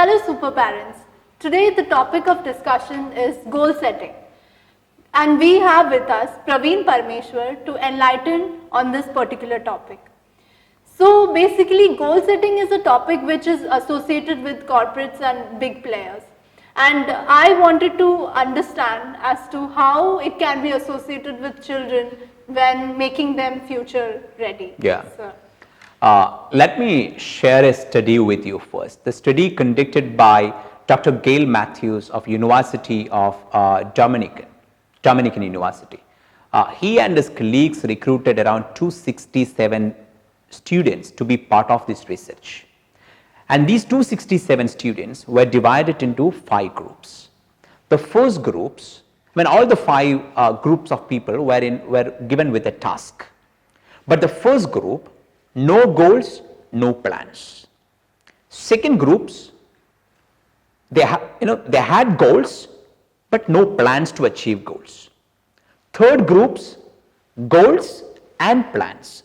Hello super parents. Today the topic of discussion is goal setting. And we have with us Praveen Parameswar to enlighten on this particular topic. So basically goal setting is a topic which is associated with corporates and big players. And I wanted to understand as to how it can be associated with children when making them future ready. Yeah. Let me share a study with you first. The study conducted by Dr. Gail Matthews of University of Dominican University. He and his colleagues recruited around 267 students to be part of this research. And these 267 students were divided into 5 groups. The first groups, all the 5 groups of people were given with a task. But the first group, no goals, no plans. Second groups, they had goals, but no plans to achieve goals. Third groups, goals and plans,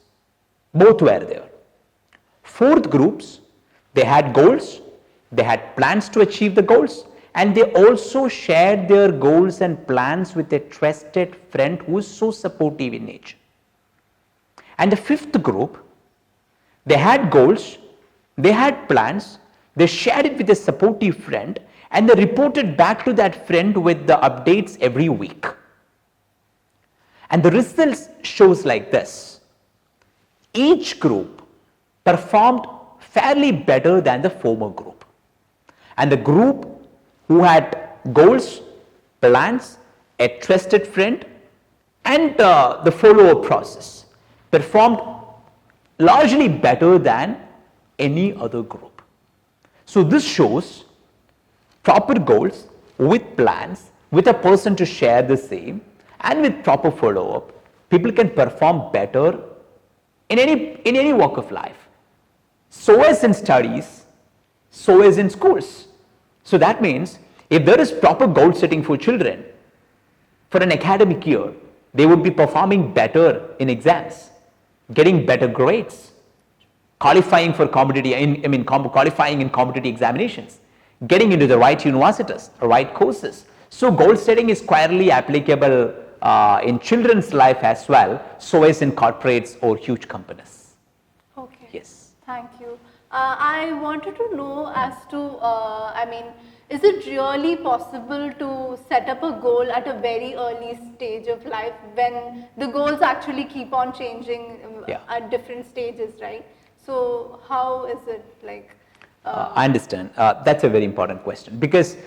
both were there. Fourth groups, they had goals, they had plans to achieve the goals, and they also shared their goals and plans with a trusted friend who is so supportive in nature. And the fifth group, they had goals, they had plans, they shared it with a supportive friend, and they reported back to that friend with the updates every week. And the results shows like this. Each group performed fairly better than the former group. And the group who had goals, plans, a trusted friend, and the follow-up process performed largely better than any other group. So this shows proper goals with plans, with a person to share the same, and with proper follow-up, people can perform better in any walk of life. So as in studies, so as in schools. So that means if there is proper goal setting for children for an academic year, they would be performing better in exams, getting better grades, qualifying for qualifying in competitive examinations, getting into the right universities, right courses. So goal setting is squarely applicable in children's life as well, so as in corporates or huge companies. Okay. Yes. Thank you. I wanted to know as to, is it really possible to set up a goal at a very early stage of life when the goals actually keep on changing at different stages, right? So how is it like? I understand. That's a very important question, because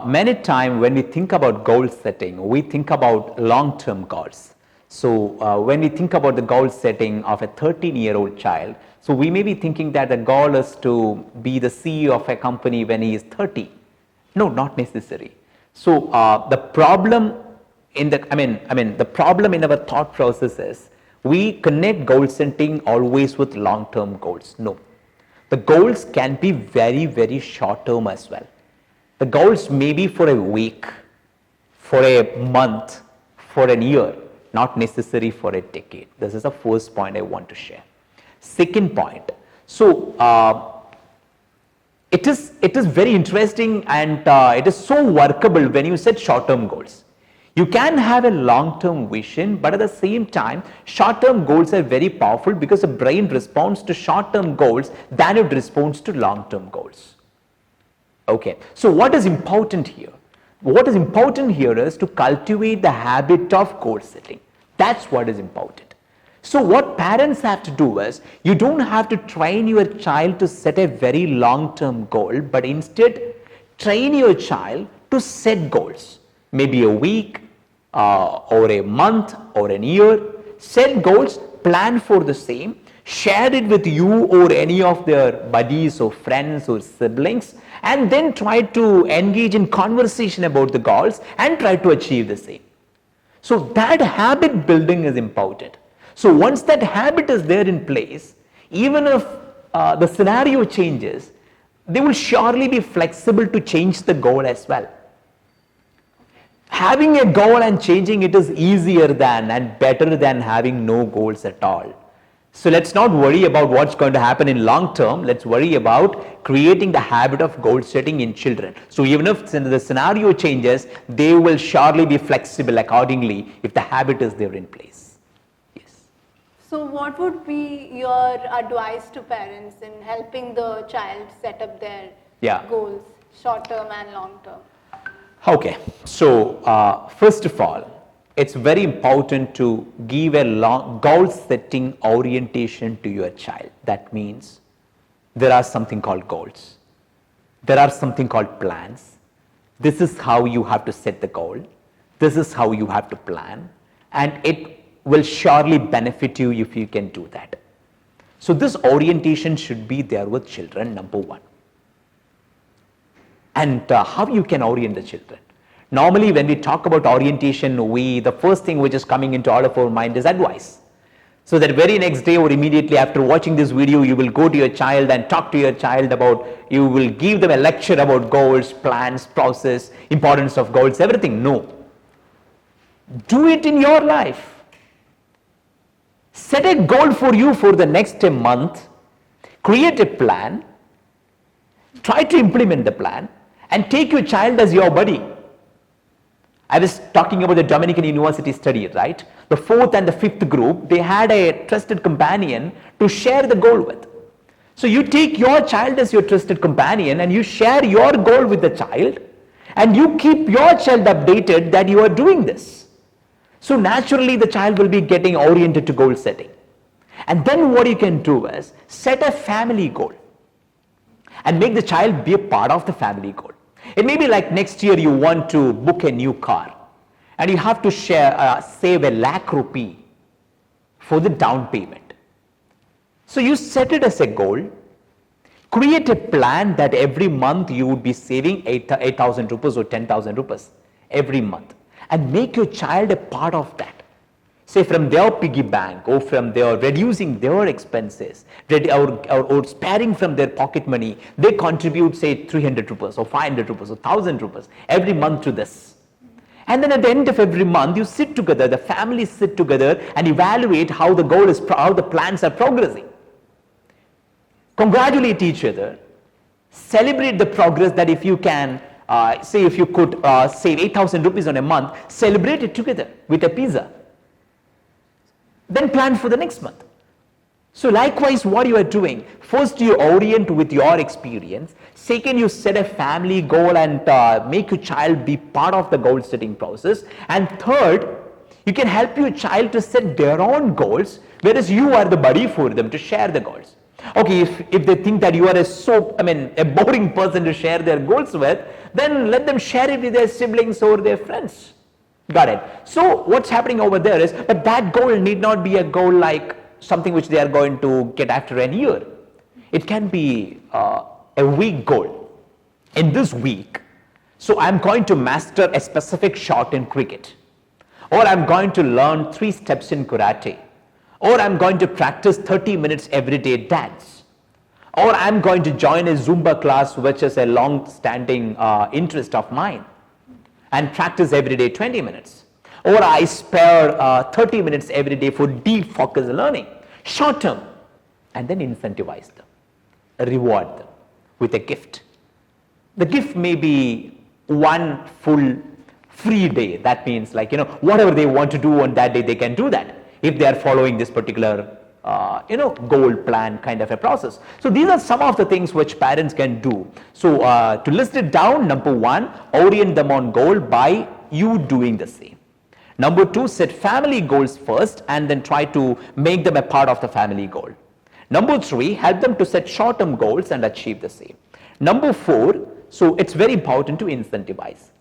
many times when we think about goal setting, we think about long-term goals. So when we think about the goal setting of a 13-year-old child, so we may be thinking that the goal is to be the CEO of a company when he is 30. No, not necessary. So the problem in the problem in our thought process is we connect goal setting always with long-term goals. No, the goals can be very, very short-term as well. The goals may be for a week, for a month, for a year, not necessary for a decade. This is the first point I want to share. Second point, so it is very interesting, and it is so workable when you set short-term goals. You can have a long-term vision, but at the same time, short-term goals are very powerful because the brain responds to short-term goals than it responds to long-term goals. Okay, so what is important here? What is important here is to cultivate the habit of goal setting. That's what is important. So what parents have to do is, you don't have to train your child to set a very long-term goal, but instead train your child to set goals. Maybe a week or a month or a year. Set goals, plan for the same, share it with you or any of their buddies or friends or siblings, and then try to engage in conversation about the goals and try to achieve the same. So that habit building is important. So once that habit is there in place, even if the scenario changes, they will surely be flexible to change the goal as well. Having a goal and changing it is easier than and better than having no goals at all. So let's not worry about what's going to happen in long term. Let's worry about creating the habit of goal setting in children. So even if the scenario changes, they will surely be flexible accordingly if the habit is there in place. Yes. So what would be your advice to parents in helping the child set up their goals, short term and long term? Okay, so first of all, it's very important to give a goal setting orientation to your child. That means there are something called goals. There are something called plans. This is how you have to set the goal. This is how you have to plan. And it will surely benefit you if you can do that. So this orientation should be there with children, number one. And how you can orient the children. Normally when we talk about orientation, the first thing which is coming into all of our mind is advice. So that very next day or immediately after watching this video, you will go to your child and talk to your child about, you will give them a lecture about goals, plans, process, importance of goals, everything. No. Do it in your life. Set a goal for you for the next month, create a plan, try to implement the plan, and take your child as your buddy. I was talking about the Dominican University study, right? The 4th and the 5th group, they had a trusted companion to share the goal with. So you take your child as your trusted companion and you share your goal with the child and you keep your child updated that you are doing this. So naturally the child will be getting oriented to goal setting. And then what you can do is set a family goal and make the child be a part of the family goal. It may be like next year you want to book a new car and you have to save a lakh rupee for the down payment. So you set it as a goal, create a plan that every month you would be saving 8,000 rupees or 10,000 rupees every month and make your child a part of that. Say from their piggy bank or from their reducing their expenses or sparing from their pocket money, they contribute say 300 rupees or 500 rupees or 1000 rupees every month to this. And then at the end of every month, you sit together, the families sit together and evaluate how the goal is, how the plans are progressing. Congratulate each other, celebrate the progress that if you can, say if you could save 8,000 rupees on a month, celebrate it together with a pizza. Then plan for the next month. So likewise what you are doing, first you orient with your experience, second you set a family goal and make your child be part of the goal setting process, and third you can help your child to set their own goals whereas you are the buddy for them to share the goals. Okay, if they think that you are a boring person to share their goals with, then let them share it with their siblings or their friends. Got it. So what's happening over there is, but that goal need not be a goal like something which they are going to get after a year. It can be a week goal. In this week, so I'm going to master a specific shot in cricket, or I'm going to learn 3 steps in karate, or I'm going to practice 30 minutes every day dance, or I'm going to join a Zumba class which is a long-standing interest of mine, and practice every day 20 minutes. Or I spare 30 minutes every day for deep focused learning, short term, and then incentivize them, reward them with a gift. The gift may be one full free day. That means whatever they want to do on that day, they can do that if they are following this particular goal plan kind of a process. So these are some of the things which parents can do. So to list it down, number 1, orient them on goal by you doing the same. Number 2, set family goals first and then try to make them a part of the family goal. Number 3, help them to set short-term goals and achieve the same. Number 4, so it's very important to incentivize.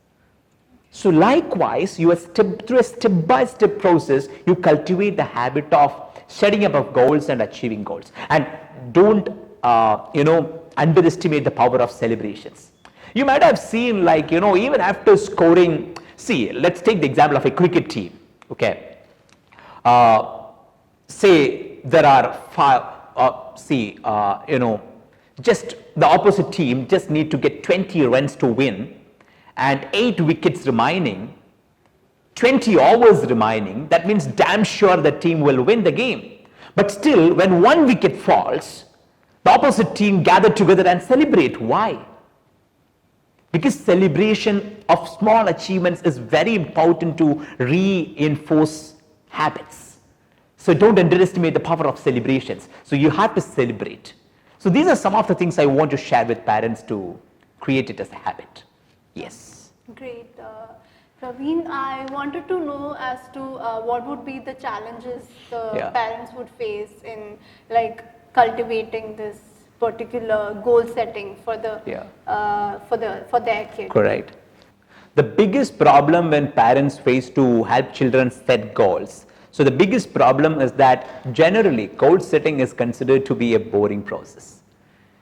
So likewise, through a step-by-step process, you cultivate the habit of setting up of goals and achieving goals. And don't underestimate the power of celebrations. You might have seen even after scoring, see, let's take the example of a cricket team. Okay, say there are 5, just the opposite team just need to get 20 runs to win and 8 wickets remaining, 20 overs remaining. That means damn sure the team will win the game. But still, when one wicket falls, the opposite team gather together and celebrate. Why? Because celebration of small achievements is very important to reinforce habits. So don't underestimate the power of celebrations. So you have to celebrate. So these are some of the things I want to share with parents to create it as a habit. Yes. Great. Praveen, I wanted to know as to what would be the challenges the parents would face in like cultivating this particular goal setting for the for their kid. Correct. The biggest problem when parents face to help children set goals. So the biggest problem is that generally goal setting is considered to be a boring process.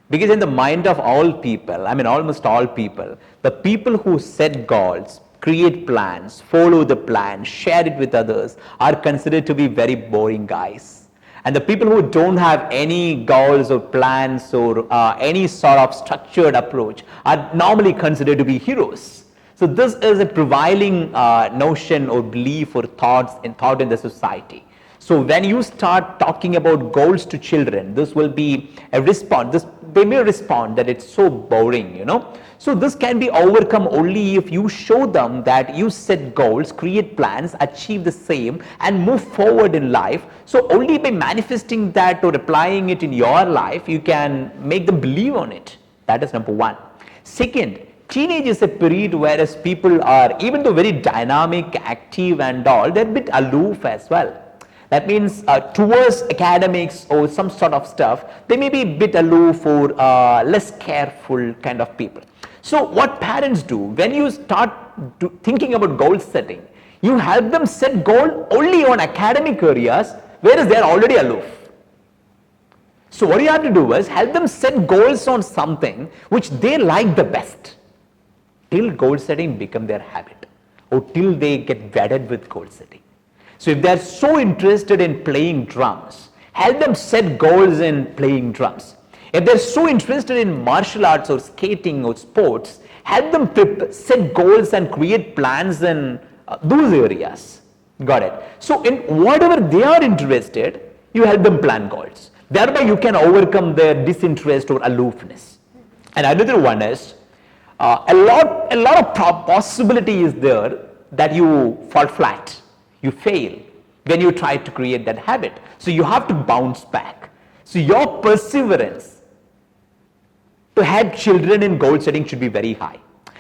Because in the mind of all people, I mean almost all people, the people who set goals, create plans, follow the plan, share it with others are considered to be very boring guys. And the people who don't have any goals or plans or any sort of structured approach are normally considered to be heroes. So this is a prevailing notion or belief or thought in the society. So when you start talking about goals to children, this will be a response. They may respond that it's so boring, you know. So this can be overcome only if you show them that you set goals, create plans, achieve the same and move forward in life. So only by manifesting that or applying it in your life, you can make them believe on it. That is number one. Second, teenage is a period whereas people are, even though very dynamic, active and all, they're a bit aloof as well. That means towards academics or some sort of stuff, they may be a bit aloof or less careful kind of people. So what parents do, when you start thinking about goal setting, you help them set goal only on academic areas, whereas they are already aloof. So what you have to do is help them set goals on something which they like the best, till goal setting become their habit or till they get wedded with goal setting. So if they are so interested in playing drums, help them set goals in playing drums. If they're so interested in martial arts or skating or sports, help them set goals and create plans in those areas. Got it? So in whatever they are interested, you help them plan goals. Thereby you can overcome their disinterest or aloofness. And another one is, a lot of possibility is there that you fall flat. You fail when you try to create that habit. So you have to bounce back. So your perseverance to help children in goal setting should be very high.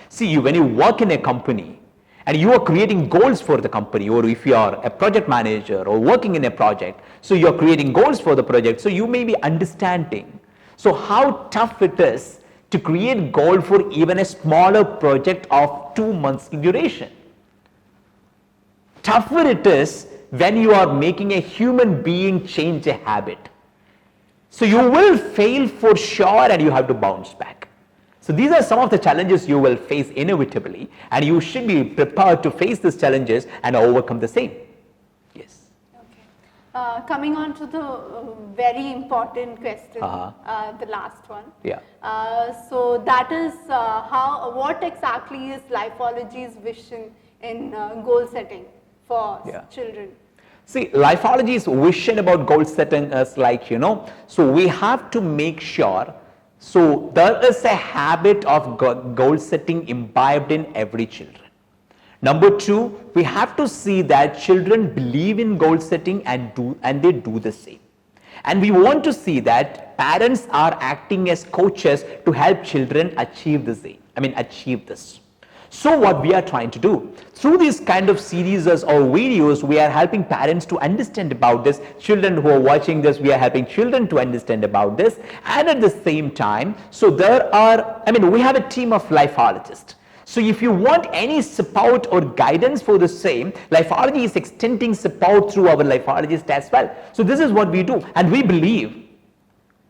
See, when you work in a company and you are creating goals for the company, or if you are a project manager or working in a project, so you are creating goals for the project, so you may be understanding so how tough it is to create goal for even a smaller project of 2 months duration. Tougher it is when you are making a human being change a habit. So you will fail for sure and you have to bounce back. So these are some of the challenges you will face inevitably, and you should be prepared to face these challenges and overcome the same. Yes. Okay. Coming on to the very important question, the last one. Yeah. So that is what exactly is Lifology's vision in goal setting for children? See, Lifology's vision about goal setting is like, so we have to make sure, so there is a habit of goal setting imbibed in every children. Number two, we have to see that children believe in goal setting and they do the same. And we want to see that parents are acting as coaches to help children achieve the same. Achieve this. So what we are trying to do, through these kind of series or videos, we are helping parents to understand about this. Children who are watching this, we are helping children to understand about this. And at the same time, so there are, we have a team of lifologists. So if you want any support or guidance for the same, Lifology is extending support through our lifologists as well. So this is what we do. And we believe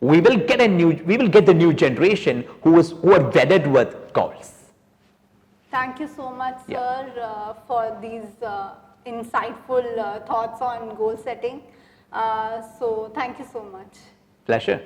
we will get the new generation who are wedded with goals. Thank you so much, sir, for these insightful thoughts on goal setting. So thank you so much. Pleasure.